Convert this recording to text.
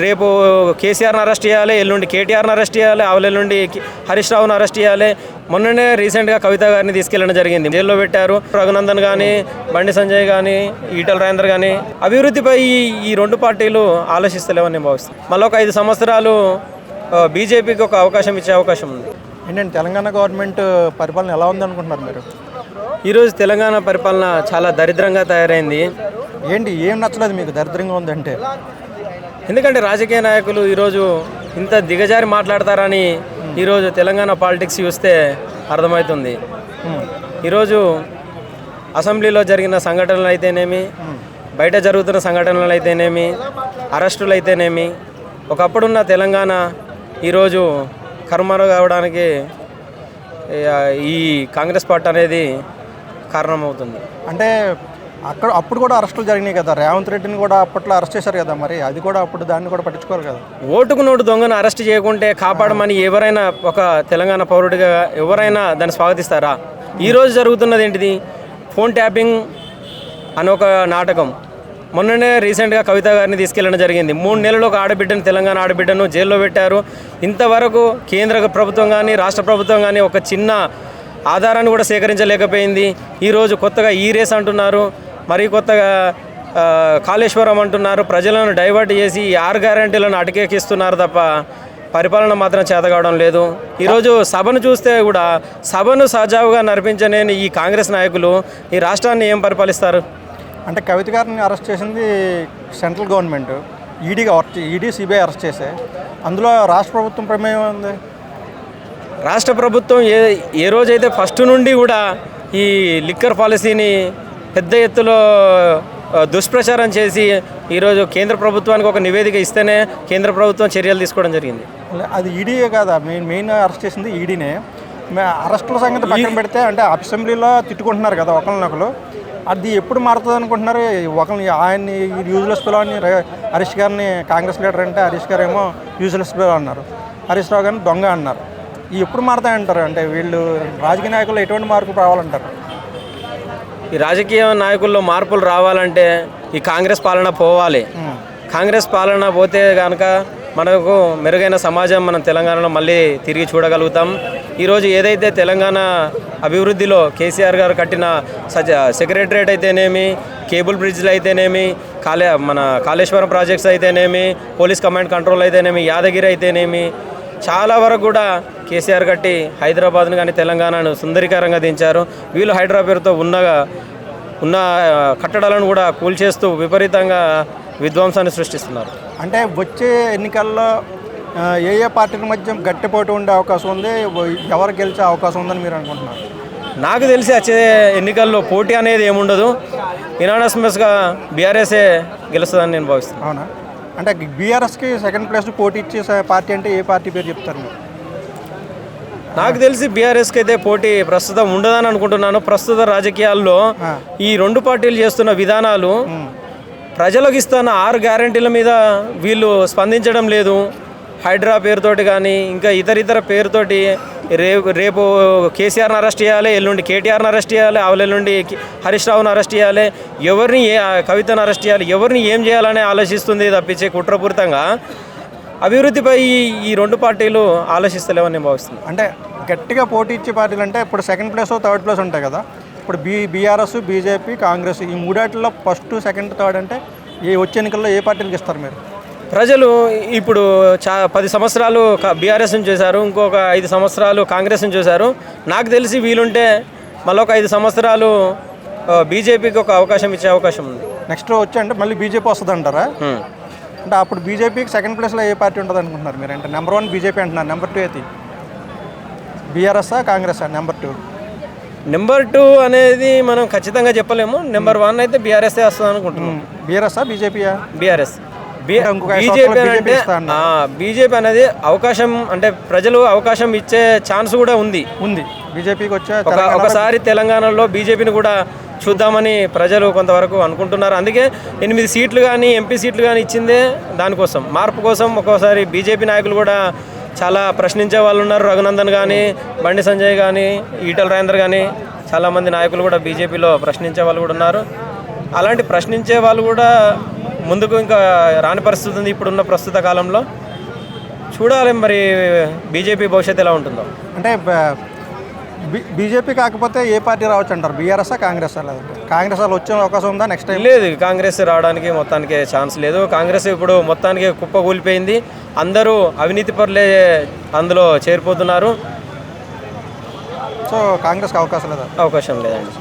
రేపు కేసీఆర్ని అరెస్ట్ చేయాలి, ఎల్లుండి కేటీఆర్ని అరెస్ట్ చేయాలి, అవలెల్లుండి హరీష్ రావును అరెస్ట్ చేయాలి. మొన్ననే రీసెంట్గా కవిత గారిని తీసుకెళ్లడం జరిగింది, జైల్లో పెట్టారు. రఘునందన్ కానీ, బండి సంజయ్ కానీ, ఈటల రాజేందర్ కానీ అభివృద్ధిపై ఈ రెండు పార్టీలు ఆలోచిస్తలేవని నేను భావిస్తాను. మళ్ళీ ఒక 5 సంవత్సరాలు బీజేపీకి ఒక అవకాశం ఇచ్చే అవకాశం ఉంది. ఏంటంటే తెలంగాణ గవర్నమెంట్ పరిపాలన ఎలా ఉంది అనుకుంటున్నారు మీరు? ఈరోజు తెలంగాణ పరిపాలన చాలా దరిద్రంగా తయారైంది. ఏంటి ఏం నచ్చలేదు మీకు దరిద్రంగా ఉందంటే? ఎందుకంటే రాజకీయ నాయకులు ఈరోజు ఇంత దిగజారి మాట్లాడతారని ఈరోజు తెలంగాణ పాలిటిక్స్ చూస్తే అర్థమవుతుంది. ఈరోజు అసెంబ్లీలో జరిగిన సంఘటనలు అయితేనేమి, బయట జరుగుతున్న సంఘటనలు అయితేనేమి, అరెస్టులు అయితేనేమి, ఒకప్పుడున్న తెలంగాణ ఈరోజు కనుమరుగు కావడానికి ఈ కాంగ్రెస్ పార్టీ అనేది కారణమవుతుంది. అంటే అప్పుడు కూడా అరెస్టులు జరిగినాయి కదా, రేవంత్ రెడ్డిని కూడా అప్పట్లో అరెస్ట్ చేశారు కదా, మరి అది కూడా అప్పుడు దాన్ని కూడా పట్టించుకోవాలి కదా. ఓటుకు నోటు దొంగను అరెస్ట్ చేయకుంటే కాపాడమని ఎవరైనా ఒక తెలంగాణ పౌరుడిగా ఎవరైనా దాన్ని స్వాగతిస్తారా? ఈరోజు జరుగుతున్నది ఏంటిది? ఫోన్ ట్యాపింగ్ అని ఒక నాటకం. మొన్ననే రీసెంట్గా కవిత గారిని తీసుకెళ్లడం జరిగింది. 3 నెలలు ఒక ఆడబిడ్డను, తెలంగాణ ఆడబిడ్డను జైల్లో పెట్టారు. ఇంతవరకు కేంద్ర ప్రభుత్వం కానీ రాష్ట్ర ప్రభుత్వం కానీ ఒక చిన్న ఆధారాన్ని కూడా సేకరించలేకపోయింది. ఈరోజు కొత్తగా ఈ రేస్ అంటున్నారు, మరి కొత్తగా కాళేశ్వరం అంటున్నారు. ప్రజలను డైవర్ట్ చేసి 6 గ్యారంటీలను అటకెక్కిస్తున్నారు తప్ప పరిపాలన మాత్రం చేతకావడం లేదు. ఈరోజు సభను చూస్తే కూడా సభను సజావుగా నడిపించలేని ఈ కాంగ్రెస్ నాయకులు ఈ రాష్ట్రాన్ని ఏం పరిపాలిస్తారు? అంటే కవిత గారిని అరెస్ట్ చేసింది central government, ED CBI arrest చేసే, అందులో రాష్ట్ర ప్రభుత్వం ప్రమేయం ఉంది. రాష్ట్ర ప్రభుత్వం ఏ రోజైతే ఫస్ట్ నుండి కూడా ఈ లిక్కర్ పాలసీని పెద్ద ఎత్తులో దుష్ప్రచారం చేసి ఈరోజు కేంద్ర ప్రభుత్వానికి ఒక నివేదిక ఇస్తేనే కేంద్ర ప్రభుత్వం చర్యలు తీసుకోవడం జరిగింది. అది ఈడీయే కాదా మెయిన్ అరెస్ట్ చేసింది ఈడీనే. అరెస్టుల సంగతి పక్కన పెడితే అంటే అసెంబ్లీలో తిట్టుకుంటున్నారు కదా ఒకరినొకరు, అది ఎప్పుడు మారుతుంది అనుకుంటున్నారు? ఒకరిని ఆయన్ని యూజ్లెస్ పిలో అని హరీష్ గారిని కాంగ్రెస్ లీడర్ అంటే హరీష్ గారు ఏమో యూజ్లెస్ పిలో అన్నారు, హరీష్ రావు గారిని దొంగ అన్నారు. ఇవి ఎప్పుడు మారుతాయంటారు? అంటే వీళ్ళు రాజకీయ నాయకులు ఎటువంటి మార్పు రావాలంటారు? ఈ రాజకీయ నాయకుల్లో మార్పులు రావాలంటే ఈ కాంగ్రెస్ పాలన పోవాలి. కాంగ్రెస్ పాలన పోతే కనుక మనకు మెరుగైన సమాజం మనం తెలంగాణలో మళ్ళీ తిరిగి చూడగలుగుతాం. ఈరోజు ఏదైతే తెలంగాణ అభివృద్ధిలో కేసీఆర్ గారు కట్టిన సెక్రటరియట్ అయితేనేమి, కేబుల్ బ్రిడ్జ్లు అయితేనేమి, మన కాళేశ్వరం ప్రాజెక్ట్స్ అయితేనేమి, పోలీస్ కమాండ్ కంట్రోల్ అయితేనేమి, యాదగిరి అయితేనేమి, చాలా వరకు కూడా కేసీఆర్ కట్టి హైదరాబాద్ను కానీ తెలంగాణను సుందరీకరంగా దించారు. వీళ్ళు హైదరాబాద్ పేరుతో ఉన్న కట్టడాలను కూడా కూల్చేస్తూ విపరీతంగా విధ్వంసాన్ని సృష్టిస్తున్నారు. అంటే వచ్చే ఎన్నికల్లో ఏ పార్టీల మధ్య గట్టిపోటీ ఉండే అవకాశం ఉంది, ఎవరు గెలిచే అవకాశం ఉందని మీరు అనుకుంటున్నారు? నాకు తెలిసి వచ్చే ఎన్నికల్లో పోటీ అనేది ఏముండదు, యునానిమస్గా బీఆర్ఎస్ఏ గెలుస్తుందని నేను భావిస్తున్నాను. అవునా? అంటే బీఆర్ఎస్కి సెకండ్ ప్లేస్ పోటీ ఇచ్చే పార్టీ అంటే ఏ పార్టీ పేరు చెప్తారు మీరు? నాకు తెలిసి బీఆర్ఎస్కి అయితే పోటీ ప్రస్తుతం ఉండదని అనుకుంటున్నాను. ప్రస్తుత రాజకీయాల్లో ఈ రెండు పార్టీలు చేస్తున్న విధానాలు ప్రజలకు ఇస్తున్న 6 గ్యారంటీల మీద వీళ్ళు స్పందించడం లేదు. హైడ్రా పేరుతోటి కానీ ఇంకా ఇతర పేరుతోటి రేపు కేసీఆర్ని అరెస్ట్ చేయాలి, ఎల్లుండి కేటీఆర్ని అరెస్ట్ చేయాలి, అవలెల్లుండి హరీష్ రావును అరెస్ట్ చేయాలి, ఎవరిని కవితను అరెస్ట్ చేయాలి, ఎవరిని ఏం చేయాలని ఆలోచిస్తుంది తప్పించే కుట్రపూరితంగా అభివృద్ధిపై ఈ రెండు పార్టీలు ఆలోచిస్తలేవని నేను భావిస్తున్నాను. అంటే గట్టిగా పోటీ ఇచ్చే పార్టీలు అంటే ఇప్పుడు సెకండ్ ప్లేస్ థర్డ్ ప్లేస్ ఉంటాయి కదా, ఇప్పుడు బీఆర్ఎస్, బీజేపీ, కాంగ్రెస్ ఈ మూడాటిలో ఫస్ట్ సెకండ్ థర్డ్ అంటే వచ్చే ఎన్నికల్లో ఏ పార్టీలకు ఇస్తారు మీరు? ప్రజలు ఇప్పుడు 10 సంవత్సరాలు బీఆర్ఎస్ని చూశారు, ఇంకొక 5 సంవత్సరాలు కాంగ్రెస్ని చూశారు. నాకు తెలిసి వీలుంటే మళ్ళీ ఒక 5 సంవత్సరాలు బీజేపీకి ఒక అవకాశం ఇచ్చే అవకాశం ఉంది. నెక్స్ట్ వచ్చి అంటే మళ్ళీ బీజేపీ వస్తుంది అంటారా? అంటే అప్పుడు బీజేపీకి సెకండ్ ప్లేస్లో ఏ పార్టీ ఉంటుంది అనుకుంటున్నారు మీరు? అంటే నెంబర్ 1 బీజేపీ అంటున్నారు, నెంబర్ 2 అయితే బీఆర్ఎస్ఆ కాంగ్రెసా? నెంబర్ 2 అనేది మనం ఖచ్చితంగా చెప్పలేము. నెంబర్ 1 అయితే బీఆర్ఎస్ఏ వస్తుంది అనుకుంటున్నాం. బీఆర్ఎస్ఆ బీజేపీయా? బీఆర్ఎస్. బీజేపీ అనేది అవకాశం అంటే ప్రజలు అవకాశం ఇచ్చే ఛాన్స్ కూడా ఉంది. బీజేపీకి వచ్చే ఒకసారి తెలంగాణలో బీజేపీని కూడా చూద్దామని ప్రజలు కొంతవరకు అనుకుంటున్నారు. అందుకే 8 సీట్లు కానీ ఎంపీ సీట్లు కానీ ఇచ్చిందే దానికోసం, మార్పు కోసం. ఒక్కోసారి బీజేపీ నాయకులు కూడా చాలా ప్రశ్నించే వాళ్ళు ఉన్నారు. రఘునందన్ కానీ, బండి సంజయ్ కానీ, ఈటల రాజేందర్ కానీ చాలామంది నాయకులు కూడా బీజేపీలో ప్రశ్నించే వాళ్ళు కూడా ఉన్నారు. అలాంటి ప్రశ్నించే వాళ్ళు కూడా ముందుకు ఇంకా రాని పరిస్థితి ఉంది ఇప్పుడున్న ప్రస్తుత కాలంలో. చూడాలి మరి బీజేపీ భవిష్యత్తు ఎలా ఉంటుందో. అంటే బీజేపీ కాకపోతే ఏ పార్టీ రావచ్చు అంటారు? బీఆర్ఎస్ఆ కాంగ్రెస్? లేదంటే కాంగ్రెస్ వాళ్ళు వచ్చే అవకాశం ఉందా నెక్స్ట్ టైం? లేదు, కాంగ్రెస్ రావడానికి మొత్తానికి ఛాన్స్ లేదు. కాంగ్రెస్ ఇప్పుడు మొత్తానికి కుప్పకూలిపోయింది. అందరూ అవినీతి పరులే అందులో చేరిపోతున్నారు. సో కాంగ్రెస్కి అవకాశం లేదా? అవకాశం లేదండి.